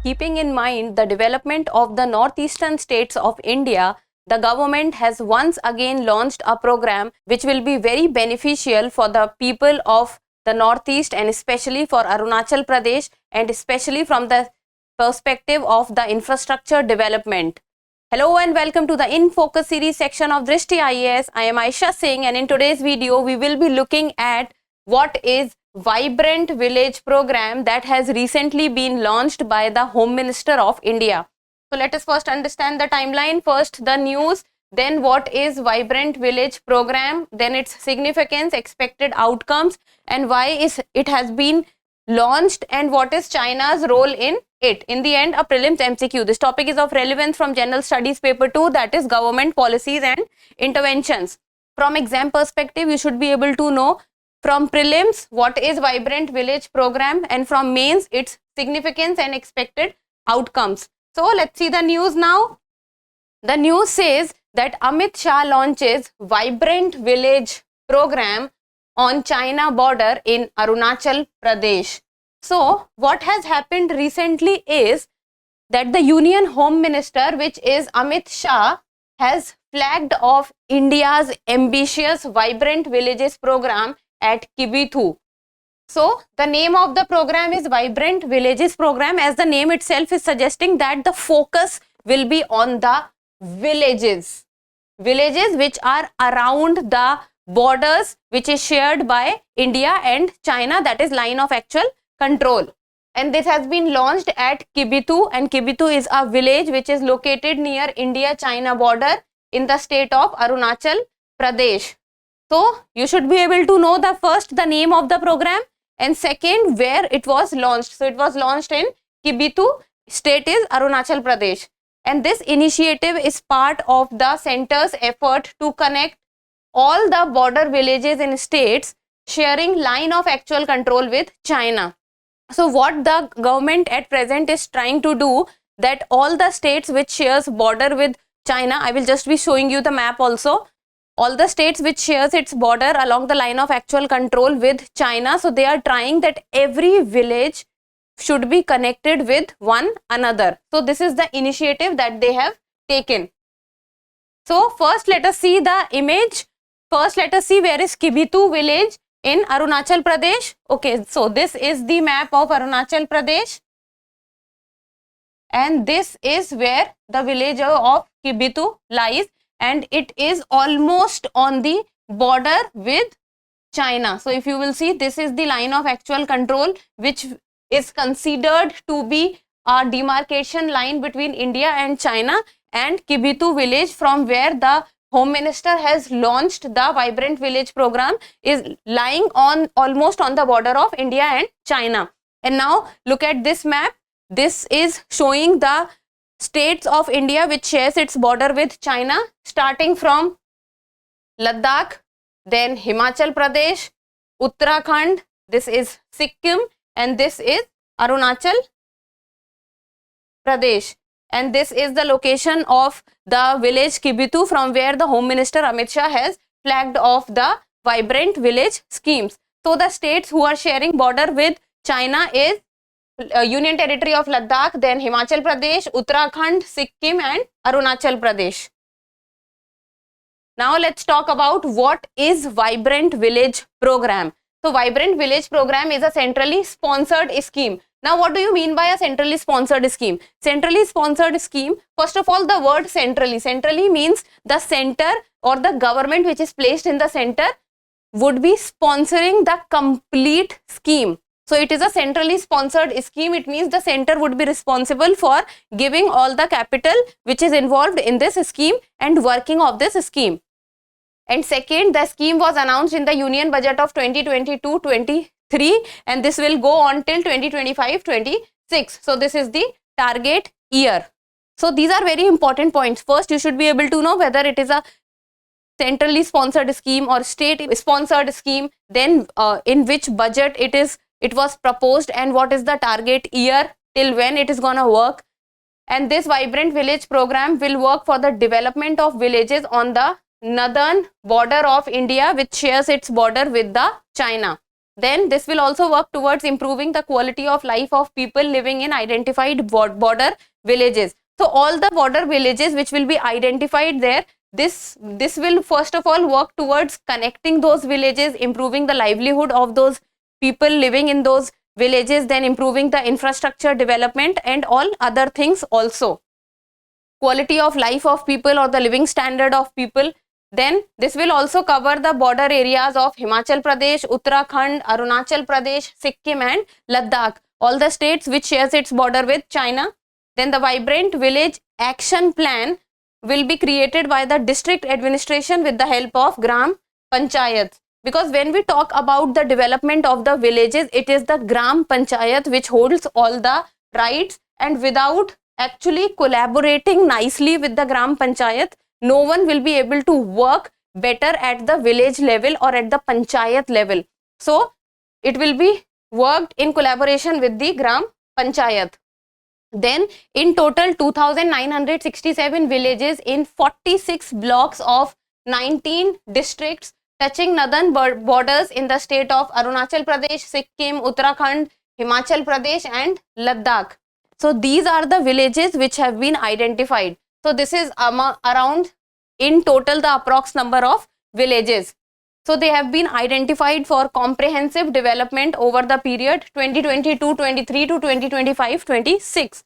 keeping in mind the development of the northeastern states of India, the government has once again launched a program which will be very beneficial for the people of the northeast and especially for Arunachal Pradesh, and especially from the perspective of the infrastructure development. Hello and welcome to the In Focus series section of Drishti IAS. I am Aisha Singh, and in today's video we will be looking at what is Vibrant Village program that has recently been launched by the Home Minister of India. So let us first understand the timeline. First the news, then what is Vibrant Village program, then its significance, expected outcomes, and why it has been launched, and what is China's role in it. In the end, a prelims MCQ. This topic is of relevance from General Studies paper 2, that is government policies and interventions. From exam perspective, you should be able to know from prelims what is Vibrant Village program, and from mains its significance and expected outcomes. So let's see the news now. The news says that Amit Shah launches Vibrant Village program on China border in Arunachal Pradesh. So what has happened recently is that the Union Home Minister, which is Amit Shah, has flagged off India's ambitious Vibrant Villages program at Kibithu. So the name of the program is Vibrant Villages program, as the name itself is suggesting that the focus will be on the villages which are around the borders which is shared by India and China, that is line of actual control. And this has been launched at Kibithu, and Kibithu is a village which is located near India-China border in the state of Arunachal Pradesh. So you should be able to know the name of the program, and second where it was launched. So it was launched in Kibithu, state is Arunachal Pradesh, and this initiative is part of the center's effort to connect all the border villages in states sharing line of actual control with China. So what the government at present is trying to do, that all the states which shares border with China, I will just be showing you the map also, all the states which shares its border along the line of actual control with China, so they are trying that every village should be connected with one another. So this is the initiative that they have taken. So first let us see the image. First let us see where is Kibithu village in Arunachal Pradesh. Okay, so this is the map of Arunachal Pradesh, and this is where the village of Kibithu lies, and it is almost on the border with China. So if you will see, this is the line of actual control which is considered to be a demarcation line between India and China, and Kibithu village, from where the Home Minister has launched the Vibrant Village program, is lying on almost on the border of India and China. And now look at this map. This is showing the states of India which shares its border with China, starting from Ladakh, then Himachal Pradesh, Uttarakhand, this is Sikkim, and this is Arunachal Pradesh. And this is the location of the village Kibithu, from where the Home Minister Amit Shah has flagged off the Vibrant Village schemes. So the states who are sharing border with China is Union Territory of Ladakh, then Himachal Pradesh, Uttarakhand, Sikkim and Arunachal Pradesh. Now let's talk about what is Vibrant Village program. So Vibrant Village program is a centrally sponsored scheme. Now what do you mean by a centrally sponsored scheme? Centrally sponsored scheme, first of all the word centrally means the center or the government which is placed in the center would be sponsoring the complete scheme. So it is a centrally sponsored scheme. It means the center would be responsible for giving all the capital which is involved in this scheme and working of this scheme. And second, the scheme was announced in the Union Budget of 2022-23, and this will go on till 2025-26. So this is the target year. So these are very important points. First, you should be able to know whether it is a centrally sponsored scheme or state sponsored scheme, then in which budget it was proposed, and what is the target year till when it is gonna work. And this Vibrant Village program will work for the development of villages on the northern border of India, which shares its border with the China. Then this will also work towards improving the quality of life of people living in identified border villages. So all the border villages which will be identified there, this will first of all work towards connecting those villages, improving the livelihood of those people living in those villages, then improving the infrastructure development and all other things also. Quality of life of people or the living standard of people. Then this will also cover the border areas of Himachal Pradesh, Uttarakhand, Arunachal Pradesh, Sikkim and Ladakh, all the states which shares its border with China. Then the Vibrant Village Action Plan will be created by the district administration with the help of Gram Panchayat. Because when we talk about the development of the villages, it is the Gram Panchayat which holds all the rights, and without actually collaborating nicely with the Gram Panchayat, no one will be able to work better at the village level or at the Panchayat level. So it will be worked in collaboration with the Gram Panchayat. Then in total 2,967 villages in 46 blocks of 19 districts touching northern borders in the state of Arunachal Pradesh, Sikkim, Uttarakhand, Himachal Pradesh and Ladakh. So these are the villages which have been identified. So this is around in total the approx number of villages. So they have been identified for comprehensive development over the period 2022-23 to 2025-26.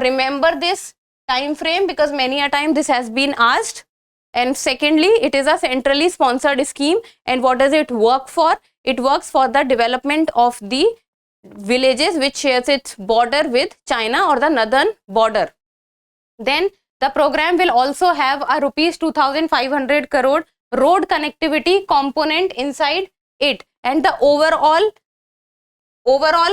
Remember this time frame because many a time this has been asked. And secondly, it is a centrally sponsored scheme. And what does it work for? It works for the development of the villages which shares its border with China or the northern border. Then the program will also have a rupees 2,500 crore road connectivity component inside it, and the overall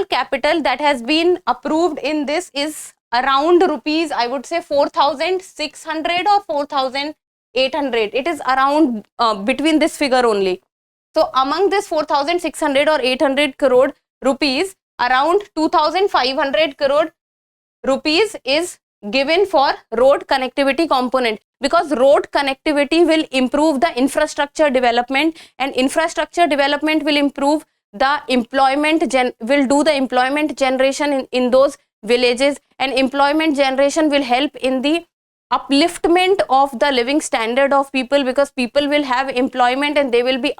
capital that has been approved in this is around rupees, I would say 4,600 or 4,800. It is around between this figure only. So among this 4,600 or 800 crore rupees, around 2,500 crore rupees is given for road connectivity component, because road connectivity will improve the infrastructure development, and infrastructure development will improve the employment will do the employment generation in those villages, and employment generation will help in the upliftment of the living standard of people, because people will have employment and they will be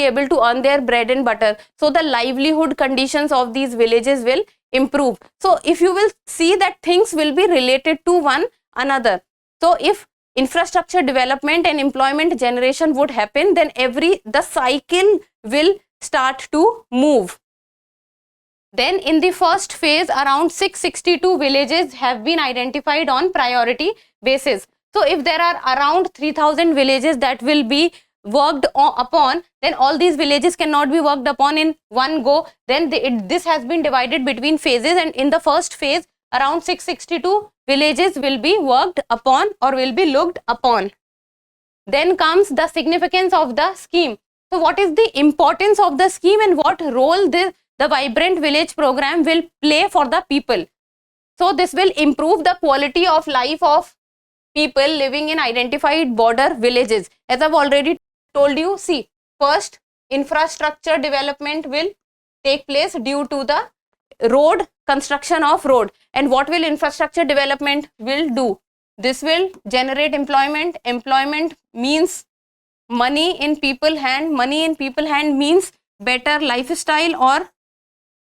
able to earn their bread and butter. So the livelihood conditions of these villages will improve. So if you will see that things will be related to one another. So if infrastructure development and employment generation would happen, then the cycle will start to move. Then in the first phase, around 662 villages have been identified on priority basis. So if there are around 3,000 villages that will be worked upon, then all these villages cannot be worked upon in one go. Then this has been divided between phases, and in the first phase around 662 villages will be worked upon or will be looked upon. Then comes the significance of the scheme. So what is the importance of the scheme and what role the Vibrant Village program will play for the people? So this will improve the quality of life of people living in identified border villages. As I've already told you, see, first infrastructure development will take place due to the road construction of road. And what will infrastructure development will do? This will generate employment. Employment means money in people hand. Money in people hand means better lifestyle or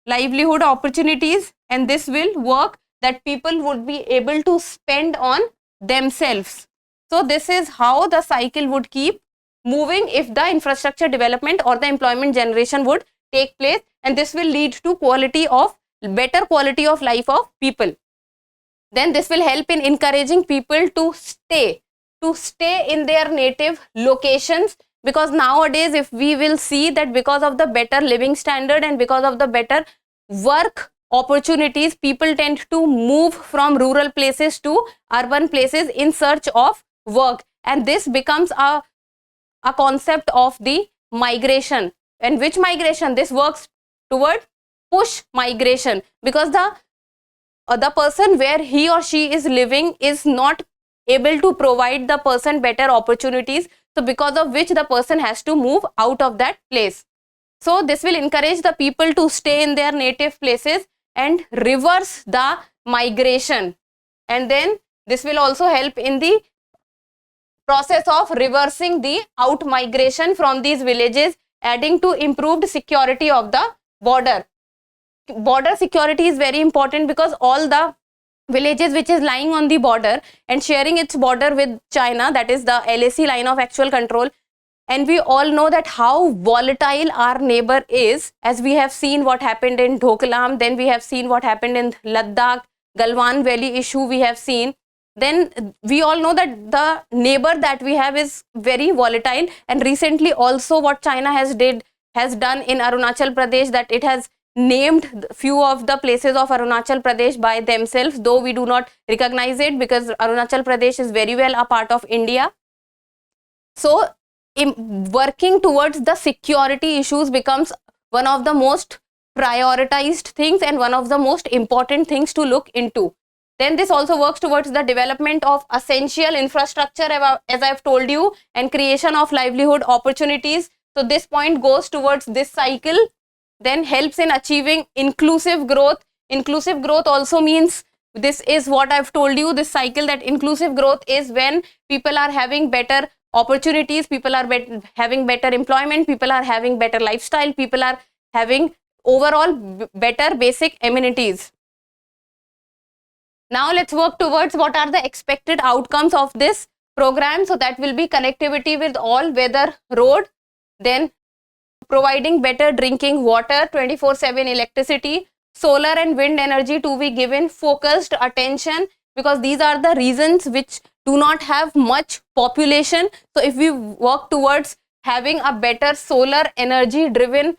livelihood opportunities, and this will work that people would be able to spend on themselves. So this is how the cycle would keep moving if the infrastructure development or the employment generation would take place, and this will lead to better quality of life of people. Then this will help in encouraging people to stay in their native locations, because nowadays if we will see that because of the better living standard and because of the better work opportunities, people tend to move from rural places to urban places in search of work, and this becomes a concept of the migration. And which migration? This works toward push migration, because the person where he or she is living is not able to provide the person better opportunities, so because of which the person has to move out of that place. So this will encourage the people to stay in their native places and reverse the migration. And then this will also help in the process of reversing the out migration from these villages, adding to improved security of the border. Border security is very important because all the villages which is lying on the border and sharing its border with China, that is the LAC, line of actual control, and we all know that how volatile our neighbor is, as we have seen what happened in Doklam, then we have seen what happened in Ladakh, Galwan Valley issue we have seen. Then we all know that the neighbor that we have is very volatile, and recently also what China has done in Arunachal Pradesh, that it has named few of the places of Arunachal Pradesh by themselves, though we do not recognize it because Arunachal Pradesh is very well a part of India. So working towards the security issues becomes one of the most prioritized things and one of the most important things to look into. Then this also works towards the development of essential infrastructure, as I have told you, and creation of livelihood opportunities. So this point goes towards this cycle. Then helps in achieving inclusive growth. Inclusive growth also means, this is what I've told you, this cycle, that inclusive growth is when people are having better opportunities, people are having better employment, people are having better lifestyle, people are having overall better basic amenities. Now let's work towards what are the expected outcomes of this program. So that will be connectivity with all weather road, then providing better drinking water, 24/7 electricity, solar and wind energy to be given focused attention, because these are the regions which do not have much population. So if we work towards having a better solar energy driven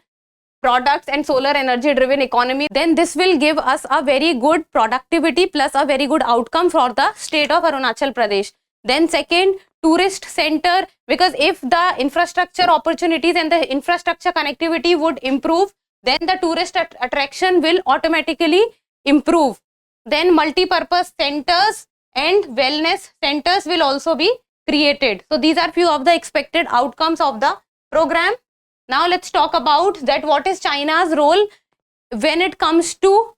products and solar energy driven economy, then this will give us a very good productivity plus a very good outcome for the state of Arunachal Pradesh. Then second, tourist center, because if the infrastructure opportunities and the infrastructure connectivity would improve, then the tourist attraction will automatically improve. Then multi-purpose centers and wellness centers will also be created. So these are few of the expected outcomes of the program. Now let's talk about that what is China's role when it comes to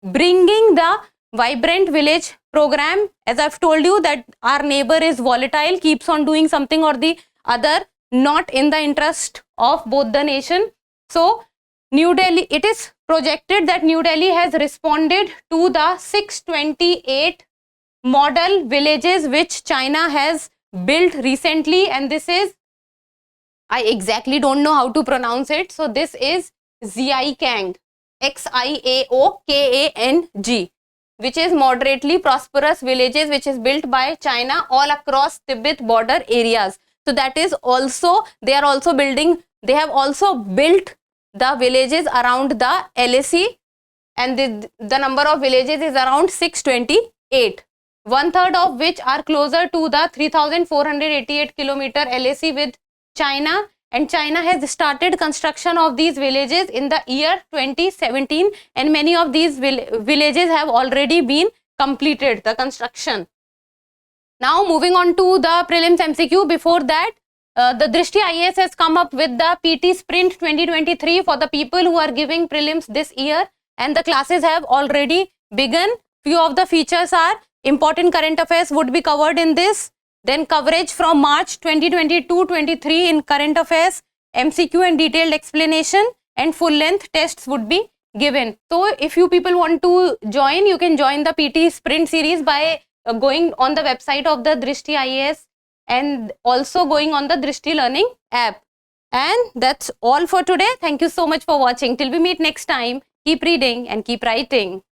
bringing the vibrant village program. As I've told you that our neighbor is volatile, keeps on doing something or the other, not in the interest of both the nation. So New Delhi, it is projected that New Delhi has responded to the 628 model villages which China has built recently, and this is, I exactly don't know how to pronounce it. So this is Xiaokang, Xiaokang, which is moderately prosperous villages which is built by China all across Tibet border areas. So that is also, they are also building, they have also built the villages around the LAC, and the number of villages is around 628. 1/3 of which are closer to the 3,488 kilometer LAC with China, and China has started construction of these villages in the year 2017, and many of these villages have already been completed the construction. Now moving on to the prelims MCQ. Before that, the Drishti IAS has come up with the PT Sprint 2023 for the people who are giving prelims this year, and the classes have already begun. Few of the features are important current affairs would be covered in this. Then coverage from March 2022-23 in current affairs, MCQ and detailed explanation, and full length tests would be given. So if you people want to join, you can join the PT Sprint series by going on the website of the Drishti IAS and also going on the Drishti Learning app. And that's all for today. Thank you so much for watching. Till we meet next time, keep reading and keep writing.